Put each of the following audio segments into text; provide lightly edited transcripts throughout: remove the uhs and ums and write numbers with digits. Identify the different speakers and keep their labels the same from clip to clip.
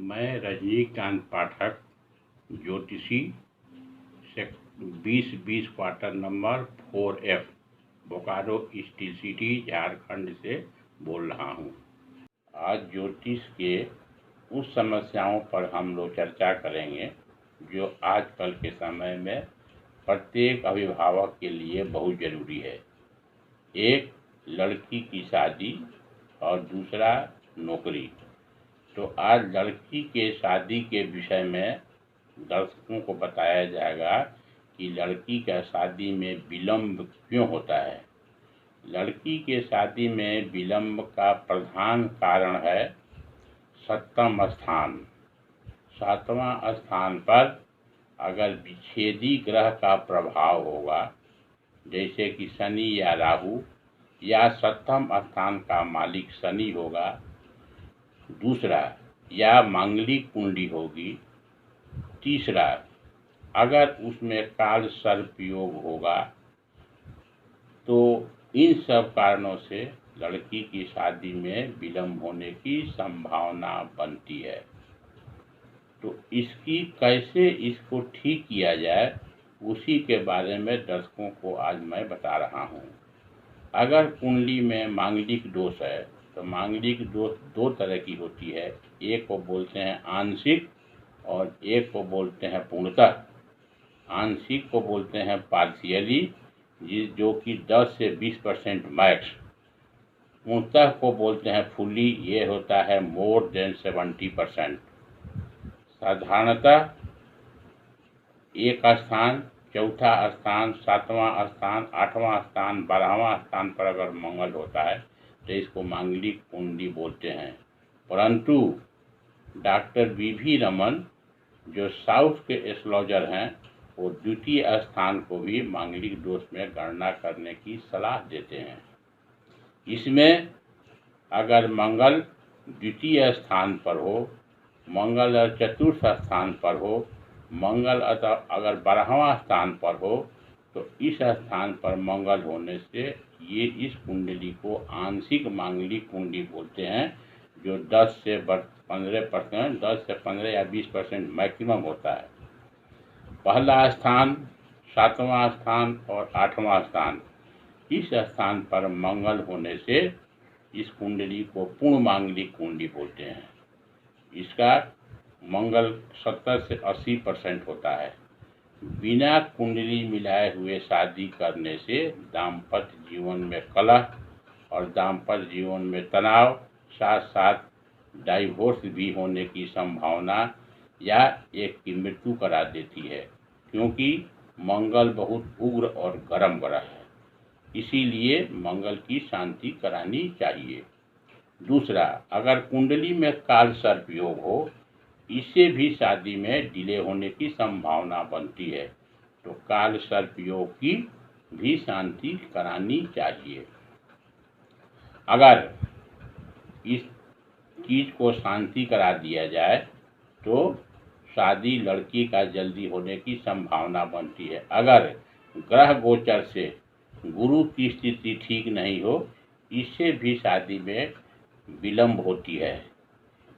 Speaker 1: मैं रजनीकांत पाठक, ज्योतिषी, 2020 quarter number 4F, Bokaro steel city, Jharkhand से बोल रहा हूँ। आज ज्योतिष के उस समस्याओं पर हम लोग चर्चा करेंगे जो आजकल के समय में प्रत्येक अभिभावक के लिए बहुत ज़रूरी है। एक, लड़की की शादी और दूसरा नौकरी। तो आज लड़की के शादी के विषय में दर्शकों को बताया जाएगा कि लड़की का शादी में विलम्ब क्यों होता है। लड़की के शादी में विलम्ब का प्रधान कारण है सप्तम स्थान। सातवां स्थान पर अगर विच्छेदी ग्रह का प्रभाव होगा, जैसे कि शनि या राहु, या सप्तम स्थान का मालिक शनि होगा, दूसरा या मांगलिक कुंडली होगी, तीसरा अगर उसमें काल सर्प योग होगा, तो इन सब कारणों से लड़की की शादी में विलम्ब होने की संभावना बनती है। तो कैसे इसको ठीक किया जाए, उसी के बारे में दर्शकों को आज मैं बता रहा हूँ। अगर कुंडली में मांगलिक दोष है तो मांगलिक दोष दो तरह की होती है। एक को बोलते हैं आंशिक और एक को बोलते हैं पूर्णतः। आंशिक को बोलते हैं पार्शियली, जो कि 10 से 20% मैक्स। पूर्णतः को बोलते हैं फुली, ये होता है मोर देन 70%। साधारणतः एक स्थान, चौथा स्थान, सातवां स्थान, आठवां स्थान, 12वां स्थान पर अगर मंगल होता है तो इसको मांगलिक कुंडली बोलते हैं। परंतु डॉक्टर वी रमन, जो साउथ के एस्ट्रोलॉजर हैं, वो द्वितीय स्थान को भी मांगलिक दोष में गणना करने की सलाह देते हैं। इसमें अगर मंगल द्वितीय स्थान पर हो, मंगल चतुर्थ स्थान पर हो, मंगल अगर 12वां स्थान पर हो, तो इस स्थान पर मंगल होने से ये इस कुंडली को आंशिक मांगलिक कुंडली बोलते हैं, जो 10 से 15%, 10 से 15 या 20% मैक्सिमम होता है। पहला स्थान, सातवां स्थान और आठवां स्थान, इस स्थान पर मंगल होने से इस कुंडली को पूर्ण मांगलिक कुंडली बोलते हैं। इसका मंगल 70 से 80% होता है। बिना कुंडली मिलाए हुए शादी करने से दाम्पत्य जीवन में कलह और दाम्पत्य जीवन में तनाव, साथ साथ डाइवोर्स भी होने की संभावना या एक की मृत्यु करा देती है, क्योंकि मंगल बहुत उग्र और गर्म ग्रह है। इसीलिए मंगल की शांति करानी चाहिए। दूसरा, अगर कुंडली में काल सर्प योग हो, इससे भी शादी में डिले होने की संभावना बनती है। तो काल सर्प योग की भी शांति करानी चाहिए। अगर इस चीज को शांति करा दिया जाए तो शादी लड़की का जल्दी होने की संभावना बनती है। अगर ग्रह गोचर से गुरु की स्थिति ठीक नहीं हो, इससे भी शादी में विलम्ब होती है।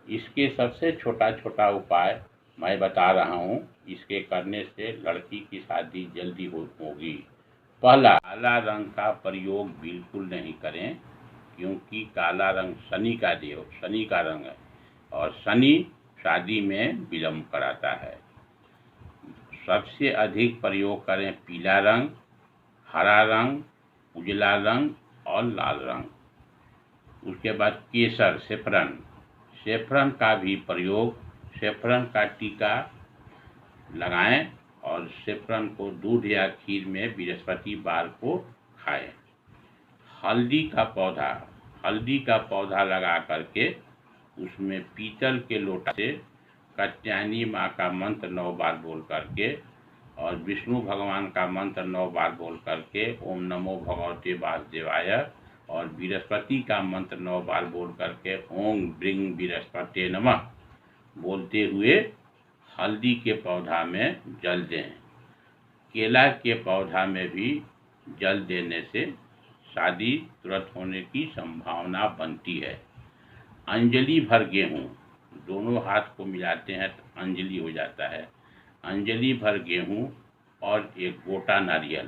Speaker 1: इसके सबसे छोटा उपाय मैं बता रहा हूँ। इसके करने से लड़की की शादी जल्दी होगी। पहला, काला रंग का प्रयोग बिल्कुल नहीं करें, क्योंकि काला रंग शनि का रंग है और शनि शादी में विलम्ब कराता है। सबसे अधिक प्रयोग करें पीला रंग, हरा रंग, उजला रंग और लाल रंग। उसके बाद केसर, सेफ्रन का भी प्रयोग, सेफ्रन का टीका लगाएं और सेफ्रन को दूध या खीर में बृहस्पतिवार को खाएं। हल्दी का पौधा लगा करके उसमें पीतल के लोटा से कात्यायनी माँ का मंत्र 9 बार बोल करके और विष्णु भगवान का मंत्र 9 बार बोल करके ओम नमो भगवते वासुदेवाय और बृहस्पति का मंत्र 9 बार बोल करके ओम ब्रिंग बृहस्पति नमः बोलते हुए हल्दी के पौधा में जल दें। केला के पौधा में भी जल देने से शादी तुरंत होने की संभावना बनती है। अंजलि भर गेहूँ दोनों हाथ को मिलाते हैं तो अंजलि हो जाता है। अंजलि भर गेहूँ और एक गोटा नारियल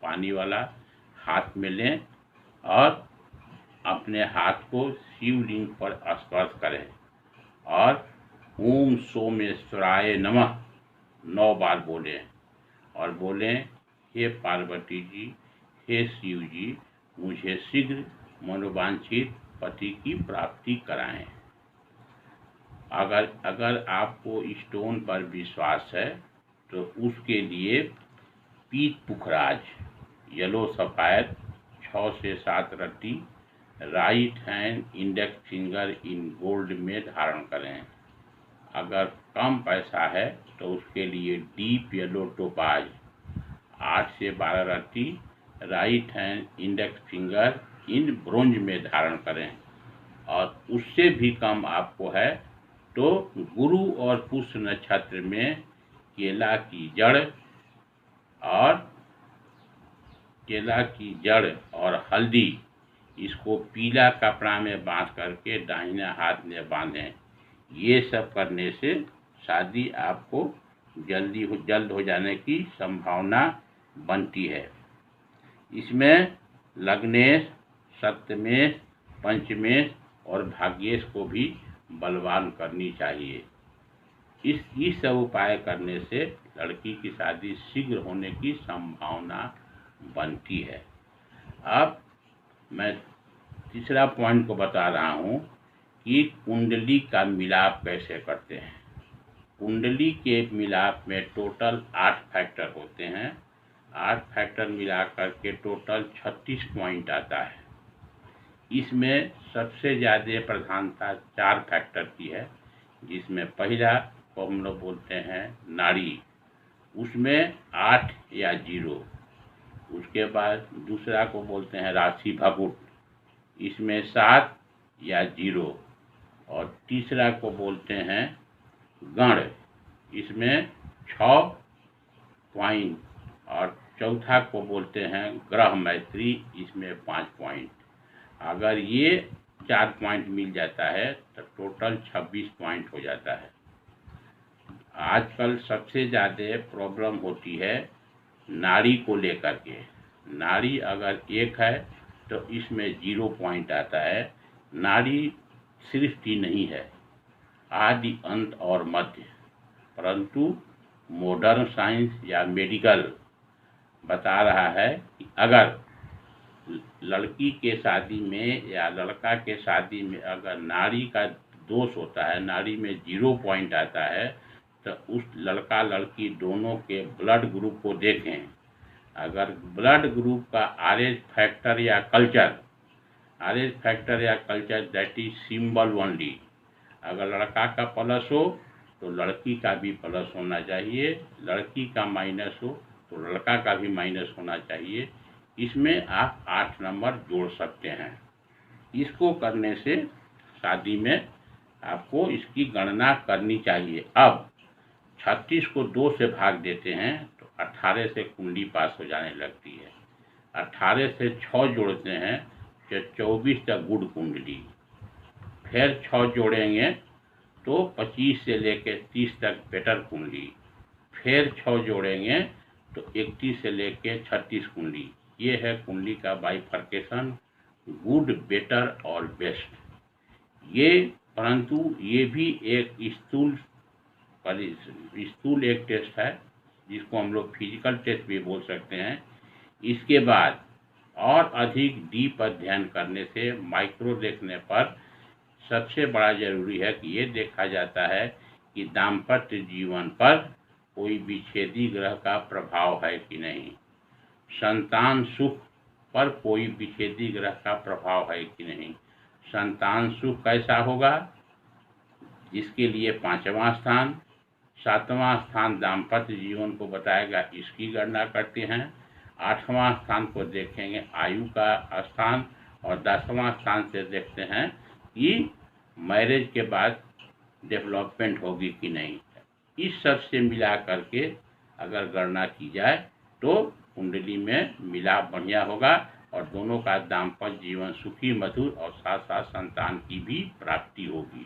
Speaker 1: पानी वाला हाथ में लें और अपने हाथ को शिवलिंग पर स्पर्श करें और ओम सोमेश्वराय नमः 9 बार बोलें और बोलें, हे पार्वती जी, हे शिव जी, मुझे शीघ्र मनोवांछित पति की प्राप्ति कराएं। अगर आपको स्टोन पर विश्वास है तो उसके लिए पीत पुखराज येलो सफ़ायर 6 से 7 रत्ती right hand index finger in gold में धारण करें। अगर कम पैसा है तो उसके लिए डीप येलो टोपाज 8 से 12 रत्ती right hand index finger in bronze में धारण करें। और उससे भी कम आपको है तो गुरु और पुष्य नक्षत्र में केला की जड़ और हल्दी इसको पीला कपड़ा में बांध करके दाहिने हाथ में बांधें। ये सब करने से शादी आपको जल्द हो जाने की संभावना बनती है। इसमें लग्नेश, सप्तमेश, पंचमेश और भाग्येश को भी बलवान करनी चाहिए। इस सब उपाय करने से लड़की की शादी शीघ्र होने की संभावना बनती है। अब मैं तीसरा पॉइंट को बता रहा हूँ कि कुंडली का मिलाप कैसे करते हैं। कुंडली के मिलाप में टोटल 8 फैक्टर होते हैं। 8 फैक्टर मिला करके टोटल 36 पॉइंट आता है। इसमें सबसे ज़्यादा प्रधानता 4 फैक्टर की है, जिसमें पहला को हम लोग बोलते हैं नाड़ी, उसमें 8 या 0। उसके बाद दूसरा को बोलते हैं राशि भकुट, इसमें 7 या 0। और तीसरा को बोलते हैं गण, इसमें 6 पॉइंट। और चौथा को बोलते हैं ग्रह मैत्री, इसमें 5 पॉइंट। अगर ये 4 पॉइंट मिल जाता है तो टोटल 26 पॉइंट हो जाता है। आजकल सबसे ज़्यादा प्रॉब्लम होती है नाड़ी को लेकर के। नाड़ी अगर 1 है तो इसमें 0 पॉइंट आता है। नाड़ी सृष्टि नहीं है, आदि अंत और मध्य, परंतु मॉडर्न साइंस या मेडिकल बता रहा है कि अगर लड़की के शादी में या लड़का के शादी में अगर नाड़ी का दोष होता है, नाड़ी में 0 पॉइंट आता है, तो उस लड़का लड़की दोनों के ब्लड ग्रुप को देखें। अगर ब्लड ग्रुप का RH फैक्टर या culture that is symbol only, अगर लड़का का प्लस हो तो लड़की का भी प्लस होना चाहिए, लड़की का माइनस हो तो लड़का का भी माइनस होना चाहिए। इसमें आप 8 नंबर जोड़ सकते हैं। इसको करने से शादी में आपको इसकी गणना करनी चाहिए। अब 36 को 2 से भाग देते हैं तो 18 से कुंडली पास हो जाने लगती है। 18 से 6 जोड़ते हैं तो 24 तक गुड कुंडली, फिर 6 जोड़ेंगे तो 25 से लेकर 30 तक बेटर कुंडली, फिर 6 जोड़ेंगे तो 31 से लेकर 36 कुंडली। ये है कुंडली का बाइफर्केशन, गुड, बेटर और बेस्ट। परंतु ये भी एक स्थूल एक टेस्ट है, जिसको हम लोग फिजिकल टेस्ट भी बोल सकते हैं। इसके बाद और अधिक डीप अध्ययन करने से, माइक्रो देखने पर सबसे बड़ा जरूरी है कि ये देखा जाता है कि दाम्पत्य जीवन पर कोई विच्छेदी ग्रह का प्रभाव है कि नहीं, संतान सुख पर कोई विच्छेदी ग्रह का प्रभाव है कि नहीं। संतान सुख कैसा होगा, इसके लिए 5वां स्थान, 7वां स्थान दाम्पत्य जीवन को बताएगा, इसकी गणना करते हैं। 8वां स्थान को देखेंगे आयु का स्थान, और 10वां स्थान से देखते हैं कि मैरिज के बाद डेवलपमेंट होगी कि नहीं। इस सब से मिला करके अगर गणना की जाए तो कुंडली में मिलाप बढ़िया होगा और दोनों का दाम्पत्य जीवन सुखी, मधुर और साथ साथ संतान की भी प्राप्ति होगी।